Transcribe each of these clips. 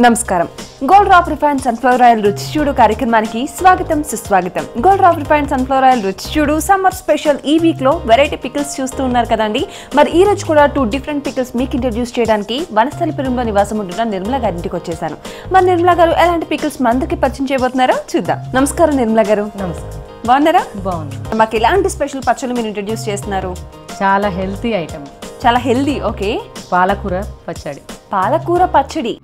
నమస్కారం. Gold rock refined sunflower oil రుచి చూడు కార్యక్రమానికి స్వాగతం సుస్వాగతం. Gold rock refined sunflower oil రుచి చూడు సమ్మర్ స్పెషల్ ఈ వీక్ లో వెరైటీ పికిల్స్ చూస్తూ ఉన్నారు కదండి. మరి ఈ రోజు కూడా 2 డిఫరెంట్ పికిల్స్ మీకు ఇంట్రడ్యూస్ చేయడానికి వనస్థలిపురంలో నివాసం ఉంటున్న నిర్మలా గారి ఇంటికి వచ్చేసాను. మరి నిర్మలా గారు ఎలాంటి పికిల్స్ మందుకి పరిచయం చేయబోతున్నారో చూద్దాం. నమస్కారం నిర్మలా గారు. నమస్కారం. బాగున్నారా? బాగున్నాను. మాకు ఎలాంటి స్పెషల్ పచ్చళ్ళు మీరు ఇంట్రడ్యూస్ చేస్తున్నారు? చాలా హెల్తీ ఐటమ్. చాలా హెల్దీ. ఓకే, పాలకూర పచ్చడి. పాలకూర పచ్చడి.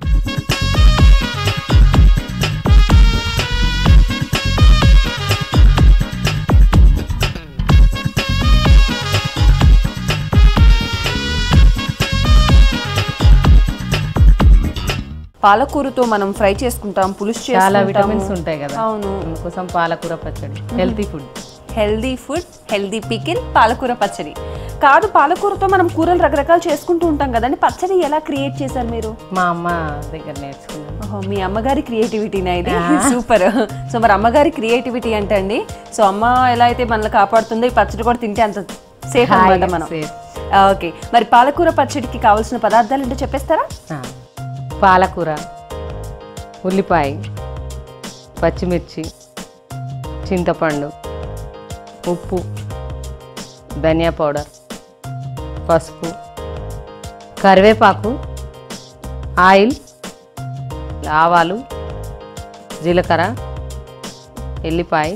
పాలకూరతో మనం ఫ్రై చేసుకుంటాం, పులుసు చేసుకుంటాం. చాలా విటమిన్స్ ఉంటాయి కదా. అవును. అందుకోసం పాలకూర పచ్చడి healthy food. Healthy food, healthy pickle, పాలకూర పచ్చడి. కాదు, పాలకూరతో మనం కూరలు రకరకాలు చేసుకుంటూ ఉంటాం కదండి. పచ్చడి ఎలా క్రియేట్ చేశారు మీరు? మా అమ్మ దగ్గర నేర్చుకున్నాను. ఓహో, మీ అమ్మగారి క్రియేటివిటీనా ఇది? సూపర్. సో మరి అమ్మగారి క్రియేటివిటీ అంటే అండి, సో అమ్మ ఎలా అయితే మనల్ని కాపాడుతుందో ఈ పచ్చడి కూడా తింటే అంత సేఫ్ అన్నమాట మనం. ఓకే, మరి పాలకూర పచ్చడికి కావాల్సిన పదార్థాలు ఏంటో చెప్పేస్తారా? పాలకూర, ఉల్లిపాయ, పచ్చిమిర్చి, చింతపండు, ఉప్పు, ధనియా పౌడర్, పసుపు, కరివేపాకు, ఆయిల్, ఆవాలు, జీలకర్ర, ఎల్లిపాయ,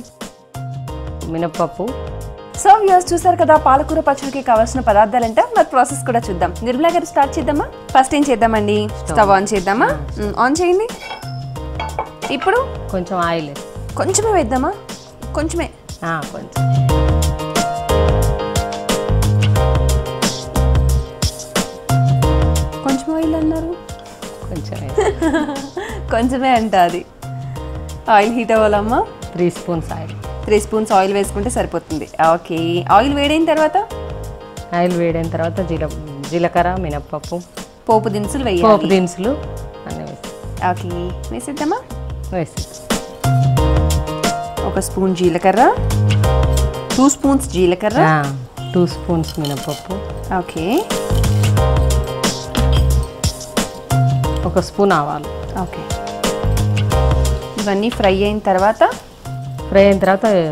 మినపప్పు. సో వ్యూయర్స్, చూసారు కదా పాలకూర పచ్చడికి కావాల్సిన పదార్థాలు అంటే. మరి ప్రాసెస్ కూడా చూద్దాం. నిర్మలా గారు స్టార్ట్ చేద్దామా? ఫస్ట్ ఏం చేద్దామండి? స్టవ్ ఆన్ చేద్దామా? ఆన్ చేయండి. ఇప్పుడు కొంచెం ఆయిల్ కొంచెమే వేద్దామా? కొంచెమే. కొంచెం కొంచెం ఆయిల్ అన్నారు. కొంచెం కొంచెమే అంట అది. ఆయిల్ హీట్ అవ్వాలమ్మా. 3 స్పూన్స్ ఆయిల్. 3 స్పూన్స్ ఆయిల్ వేసుకుంటే సరిపోతుంది. ఓకే, ఆయిల్ వేడైన తర్వాత జీలకర్ర, మినప్పప్పు, పోపు దినుసులు వేయాలి. పోపు దినుసులు అన్నీ వేసి. ఓకే, వేసేద్దామా? వేసి 1 స్పూన్ జీలకర్ర, 2 స్పూన్స్ జీలకర్ర, 2 స్పూన్స్ మినప్పప్పు. ఓకే, 1 స్పూన్ ఆవాలు. ఓకే, ఇవన్నీ ఫ్రై అయిన తర్వాత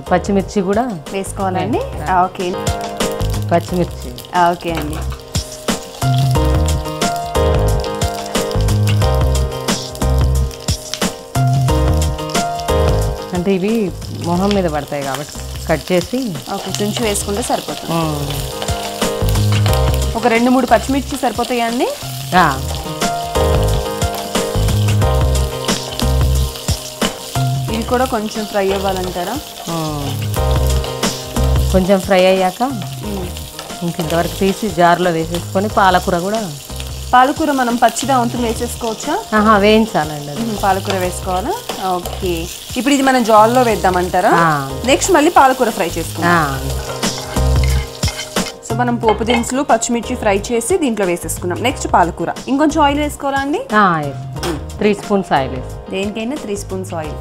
పచ్చిమిర్చి కూడా వేసుకోవాలండి. ఓకే, పచ్చిమిర్చి. ఓకే అండి. అంటే ఇవి మొహం మీద పడతాయి కాబట్టి కట్ చేసి ఓకే, తుంచి వేసుకుంటే సరిపోతుంది. ఒక 2-3 పచ్చిమిర్చి సరిపోతాయా అండి? ఇవి కూడా కొంచెం ఫ్రై అవ్వాలంటారా? కొంచెం ఫ్రై అయ్యాక ఇంతవరకు తీసి జార్లో వేసేసుకొని పాలకూర మనం పచ్చిగా వంతులు వేసేసుకోవచ్చా? వేయించాలండి అది. పాలకూర వేసుకోవాలా? ఓకే, ఇప్పుడు ఇది మనం జార్లో వేద్దామంటారా? నెక్స్ట్ మళ్ళీ పాలకూర ఫ్రై చేసుకుందాం. సో మనం పోపు దినుసులు, పచ్చిమిర్చి ఫ్రై చేసి దీంట్లో వేసేసుకున్నాం. నెక్స్ట్ పాలకూర. ఇంకొంచెం ఆయిల్ వేసుకోవాలా అండి? 3 స్పూన్స్ ఆయిల్ వేసి. దేనికైనా 3 స్పూన్స్ ఆయిల్.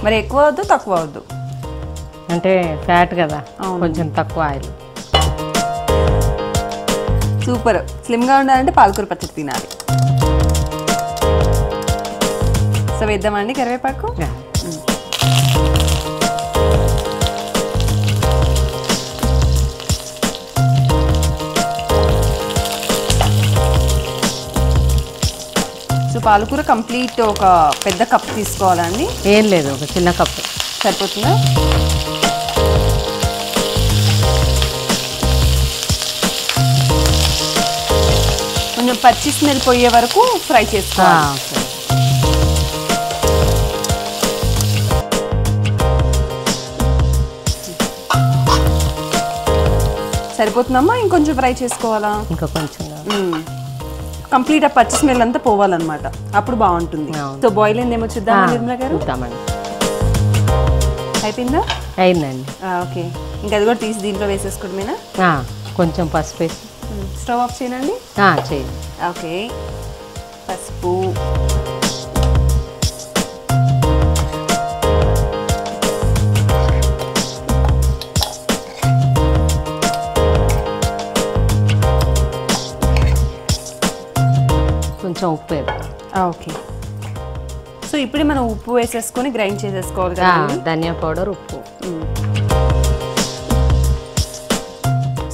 మరి ఎక్కువ వద్దు, తక్కువ వద్దు? అంటే ఫ్యాట్ కదా, కొంచెం తక్కువ ఆయిల్. సూపర్. స్లిమ్గా ఉండాలంటే పాలకూర పచ్చడి తినాలి. సో వేద్దామండి కరివేపాకు. సో పాలకూర కంప్లీట్ ఒక పెద్ద కప్ తీసుకోవాలండి? ఏం లేదు, ఒక చిన్న కప్ సరిపోతుందా? కొంచెం పచ్చి స్మెల్ పోయే వరకు ఫ్రై చేసుకోవాలి. సరిపోతుందమ్మా? ఇంకొంచెం ఫ్రై చేసుకోవాలా? ఇంకా కొంచెం. కంప్లీట్ ఆ పచ్చి స్మెల్ అంతా పోవాలన్నమాట, అప్పుడు బాగుంటుంది. సో బాయిల్ అయిందేమో చూద్దామా నిర్మలా గారు? చూద్దామండి. అయిపోయిందా? అయిందండి. ఓకే, ఇంకా అది కూడా తీసి దీంట్లో వేసేసుకోవడమేనా? కొంచెం పసుపు వేసి స్టవ్ ఆఫ్ చేయండి. చేయండి. ఓకే, పసుపు, కొంచెం ఉప్పు వేద్దాం. ఓకే, సో ఇప్పుడే మనం ఉప్పు వేసేసుకొని గ్రైండ్ చేసేసుకోవాలి కదా. ధనియా పౌడర్, ఉప్పు,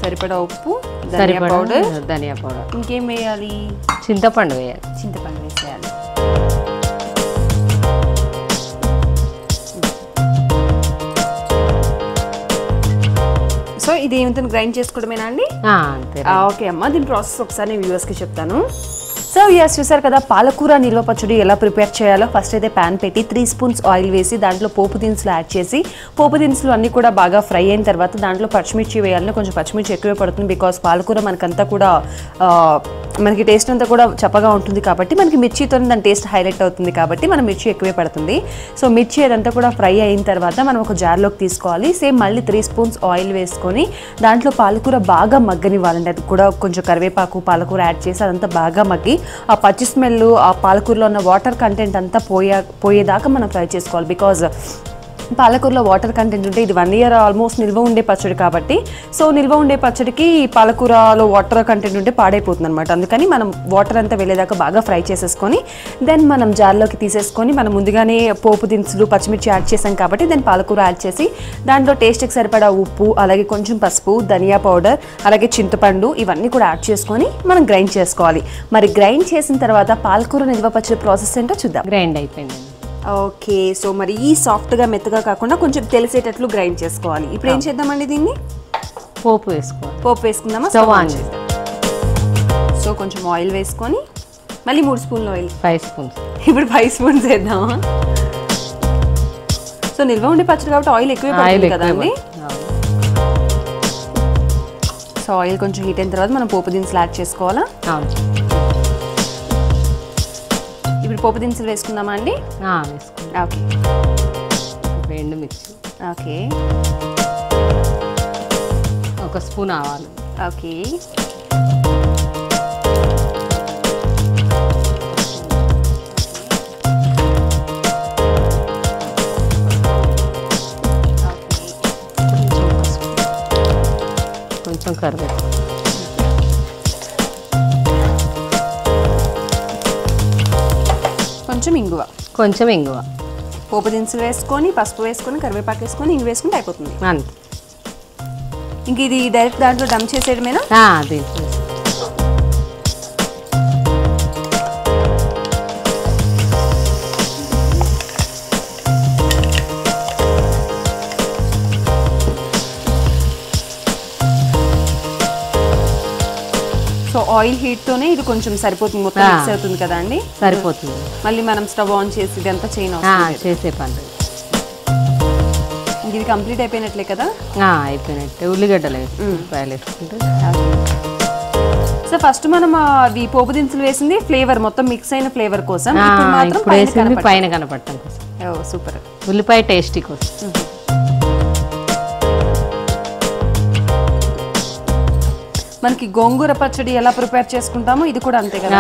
సరిపడా ఉప్పు, ధనియా పౌడర్. ఇంకేం వేయాలి? చింతపండు వేయాలి. చింతపండు వేసేయాలి. సో ఇది ఏమిటో గ్రైండ్ చేసుకోవడమేనా అండి? అంతే. ఓకే అమ్మ, దీని ప్రాసెస్ ఒకసారి నేను వ్యూవర్స్కి చెప్తాను. సో చూసారు కదా పాలకూర నిల్వ పచ్చడి ఎలా ప్రిపేర్ చేయాలో. ఫస్ట్ అయితే ప్యాన్ పెట్టి 3 స్పూన్స్ ఆయిల్ వేసి దాంట్లో పోపు దినుసులు యాడ్ చేసి పోపు దినుసులు అన్నీ కూడా బాగా ఫ్రై అయిన తర్వాత దాంట్లో పచ్చిమిర్చి వేయాలని. కొంచెం పచ్చిమిర్చి ఎక్కువే పడుతుంది బికాస్ పాలకూర మనకంతా కూడా మనకి టేస్ట్ అంతా కూడా చప్పగా ఉంటుంది కాబట్టి మనకి మిర్చితో దాని టేస్ట్ హైలైట్ అవుతుంది కాబట్టి మనం మిర్చి ఎక్కువే పడుతుంది. సో మిర్చి అదంతా కూడా ఫ్రై అయిన తర్వాత మనం ఒక జార్లోకి తీసుకోవాలి. సేమ్ మళ్ళీ 3 స్పూన్స్ ఆయిల్ వేసుకొని దాంట్లో పాలకూర బాగా మగ్గనివ్వాలండి. అది కూడా కొంచెం కరివేపాకు పాలకూర యాడ్ చేసి అదంతా బాగా మగ్గి ఆ పచ్చి స్మెల్ ఆ పాలకూరలో ఉన్న వాటర్ కంటెంట్ అంతా పోయేదాకా మనం ఫ్రై చేసుకోవాలి. బికాజ్ పాలకూరలో వాటర్ కంటెంట్ ఉంటే ఇది 1 ఇయర్ ఆల్మోస్ట్ నిల్వ ఉండే పచ్చడి కాబట్టి, సో నిల్వ ఉండే పచ్చడికి పాలకూరలో వాటర్ కంటెంట్ ఉంటే పాడైపోతుంది అనమాట. అందుకని మనం వాటర్ అంతా వెళ్ళేదాకా బాగా ఫ్రై చేసేసుకొని దెన్ మనం జార్లోకి తీసేసుకొని మనం ముందుగానే పోపు దినుసులు పచ్చిమిర్చి యాడ్ చేసాం కాబట్టి దెన్ పాలకూర యాడ్ చేసి దాంట్లో టేస్ట్కి సరిపడా ఉప్పు, అలాగే కొంచెం పసుపు, ధనియా పౌడర్, అలాగే చింతపండు ఇవన్నీ కూడా యాడ్ చేసుకొని మనం గ్రైండ్ చేసుకోవాలి. మరి గ్రైండ్ చేసిన తర్వాత పాలకూర నిల్వ పచ్చడి ప్రాసెస్ ఏంటో చూద్దాం. గ్రైండ్ అయిపోయింది. ఓకే, సో మరి ఈ సాఫ్ట్గా మెత్తగా కాకుండా కొంచెం తెలిసేటట్లు గ్రైండ్ చేసుకోవాలి. ఇప్పుడు ఏం చేద్దామండి? దీన్ని పోపు వేసుకోవాలి. పోపు వేసుకుందామా? సో కొంచెం ఆయిల్ వేసుకొని మళ్ళీ 3 స్పూన్లు ఆయిల్. 5 స్పూన్స్. ఇప్పుడు 5 స్పూన్స్ వేద్దామా? సో నిల్వ ఉండే పచ్చడి కాబట్టి ఆయిల్ ఎక్కువే పడుతుంది కదండి. సో ఆయిల్ కొంచెం హీట్ అయిన తర్వాత మనం పోపు దినుసులు యాడ్ చేసుకోవాలా? ఇప్పుడు పోపు దినుసులు వేసుకుందామా అండి? వేసుకుందాం. ఓకే. ఎండుమిర్చి. ఓకే. 1 స్పూన్ ఆవాలు. ఓకే. కొంచెం కరివేపాకు. కొంచెం ఇంగువ. పోపు దినుసులు వేసుకొని పసుపు వేసుకొని కరివేపాకు వేసుకొని ఇంగు వేసుకుంటే అయిపోతుంది అంతే. ఇంక ఇది డైరెక్ట్ దాంట్లో డమ్ చేసేయడమేనా? సో ఆయిల్ హీట్ తోనే ఇది కొంచెం సరిపోతుంది, మొత్తం మిక్స్ అవుతుంది కదా అండి? సరిపోతుంది. మళ్ళీ మనం స్టవ్ ఆన్ చేసి ఇదంతా చేసే పని. ఇది కంప్లీట్ అయిపోయినట్లే కదా? అయిపోయినట్టే. ఉల్లిగడ్డలు వేసుకుంటే. సో ఫస్ట్ మనం అవి పోపు దినుసులు వేసింది ఫ్లేవర్ మొత్తం మిక్స్ అయిన ఫ్లేవర్ కోసం, ఇప్పుడు వేసింది పైన కనపడటం కోసం. సూపర్. ఉల్లిపాయ టేస్టీ కోసం. మనకి గోంగూర పచ్చడి ఎలా ప్రిపేర్ చేసుకుంటామో ఇది కూడా అంతే కదా.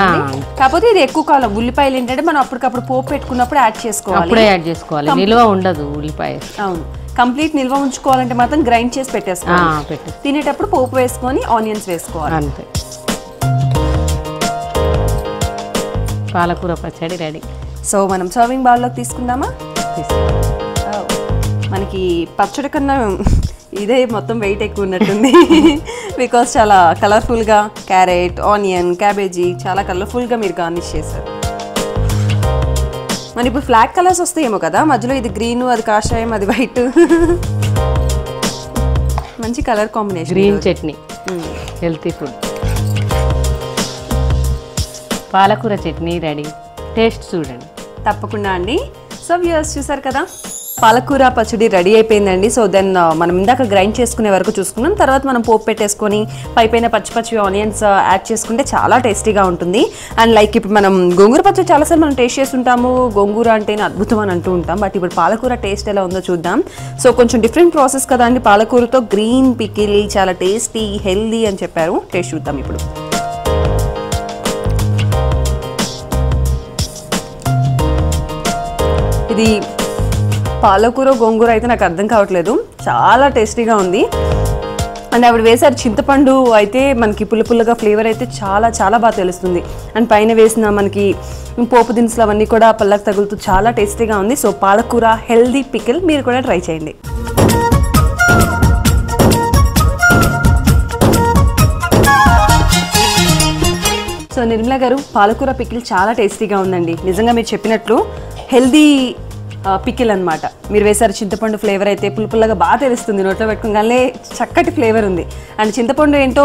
కాకపోతే ఇది ఎక్కువ కాలం ఉల్లిపాయలు ఏంటంటే మనం అప్పటికప్పుడు పోపు పెట్టుకున్నప్పుడు యాడ్ చేసుకోవాలి. నిల్వ ఉండదు ఉల్లిపాయ. అవును, కంప్లీట్ నిల్వ ఉంచుకోవాలంటే మాత్రం గ్రైండ్ చేసి పెట్టేసుకోవాలి. తినేటప్పుడు పోపు వేసుకొని ఆనియన్స్ వేసుకోవాలి అంతే. పాలకూర పచ్చడి రెడీ. సో మనం సర్వింగ్ బౌల్లోకి తీసుకుందామా? మనకి పచ్చడి కన్నా ఇదే మొత్తం వెయిట్ ఎక్కువ ఉన్నట్టుంది బికాస్ చాలా కలర్ఫుల్గా క్యారెట్, ఆనియన్, క్యాబేజీ చాలా కలర్ఫుల్గా మీరు గార్నిష్ చేశారు. మరి ఇప్పుడు ఫ్లాగ్ కలర్స్ వస్తాయేమో కదా మధ్యలో, ఇది గ్రీన్, అది కాషాయం, అది వైట్. మంచి colour combination. Green chutney, healthy food. పాలకూర చట్నీ రెడీ. టేస్ట్ చూడండి తప్పకుండా అండి. సో వ్యూయర్స్ చూసారు కదా పాలకూర పచ్చడి రెడీ అయిపోయిందండి. సో దెన్ మనం ఇందాక గ్రైండ్ చేసుకునే వరకు చూసుకున్నాం. తర్వాత మనం పోపు పెట్టేసుకొని పైపైన పచ్చి ఆనియన్స్ యాడ్ చేసుకుంటే చాలా టేస్టీగా ఉంటుంది. అండ్ లైక్ ఇప్పుడు మనం గోంగూర పచ్చడి చాలాసార్లు మనం టేస్ట్ చేస్తుంటాము, గోంగూర అంటేనే అద్భుతం అని అంటూ ఉంటాం. బట్ ఇప్పుడు పాలకూర టేస్ట్ ఎలా ఉందో చూద్దాం. సో కొంచెం డిఫరెంట్ ప్రాసెస్ కదా అండి. పాలకూరతో గ్రీన్ పికిల్ చాలా టేస్టీ, హెల్దీ అని చెప్పారు. టేస్ట్ చూద్దాం ఇప్పుడు. ఇది పాలకూర గోంగూర అయితే నాకు అర్థం కావట్లేదు, చాలా టేస్టీగా ఉంది. అండ్ ఆవిడ వేసారు చింతపండు అయితే మనకి పుల్లగా ఫ్లేవర్ అయితే చాలా చాలా బాగా తెలుస్తుంది. అండ్ పైన వేసిన మనకి పోపు దినుసులు అవన్నీ కూడా పళ్ళకు తగులుతూ చాలా టేస్టీగా ఉంది. సో పాలకూర హెల్దీ పికిల్ మీరు కూడా ట్రై చేయండి. సో నిర్మలా గారు, పాలకూర పికిల్ చాలా టేస్టీగా ఉందండి. నిజంగా మీరు చెప్పినట్లు హెల్దీ పికిల్ అనమాట. మీరు వేసారు చింతపండు ఫ్లేవర్ అయితే పుల్లగా బాగా తెలుస్తుంది, నోట్లో పెట్టుకోగానే చక్కటి ఫ్లేవర్ ఉంది. అండ్ చింతపండు ఏంటో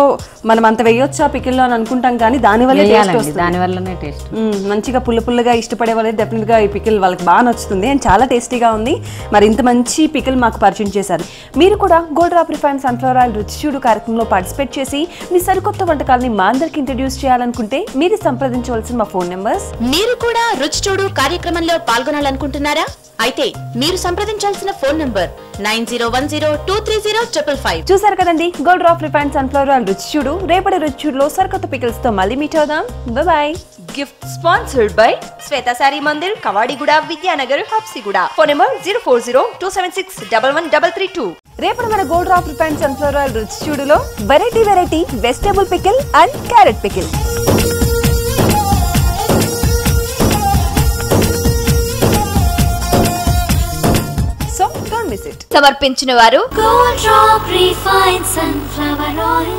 మనం అంత వేయొచ్చా పికిల్లో అని అనుకుంటాం, కానీ దానివల్లనే టేస్ట్. మంచిగా పుల్లగా ఇష్టపడే వాళ్ళే డెఫినెట్గా ఈ పికిల్ వాళ్ళకి బాగా నచ్చుతుంది. అండ్ చాలా టేస్టీగా ఉంది. మరి ఇంత మంచి పికిల్ మాకు పరిచయం చేశారు. మీరు కూడా gold Drop refined sunflower oil రుచి చూడు కార్యక్రమంలో పార్టిసిపేట్ చేసి మీ సరికొత్త వంటకాలని మా అందరికి ఇంట్రడ్యూస్ చేయాలనుకుంటే మీరు సంప్రదించవలసిన మా ఫోన్ నెంబర్స్. మీరు కూడా రుచి చూడు కార్యక్రమంలో పాల్గొనాలనుకుంటున్నారా? అయితే మీరు సంప్రదించాల్సిన ఫోన్ నంబర్ 9010230555. చూసారు కదండి, gold Drop refined sunflower oil రుచి చూడు. రేపటి రుచి చూడులో సరికొత్త పికిల్స్ తో మళ్ళీ మీట్ అవుదాం. Bye. Gift sponsored by Shweta Sari Mandir, Kavadiguda, Vidyanagar, Habsiguda. Phone number 0402761133. రేపటి మన Gold Drop refined sunflower oil రుచి చూడులో variety vegetable pickle and carrot pickle. సమర్పించిన వారు Gold Drop Refined Sunflower Oil.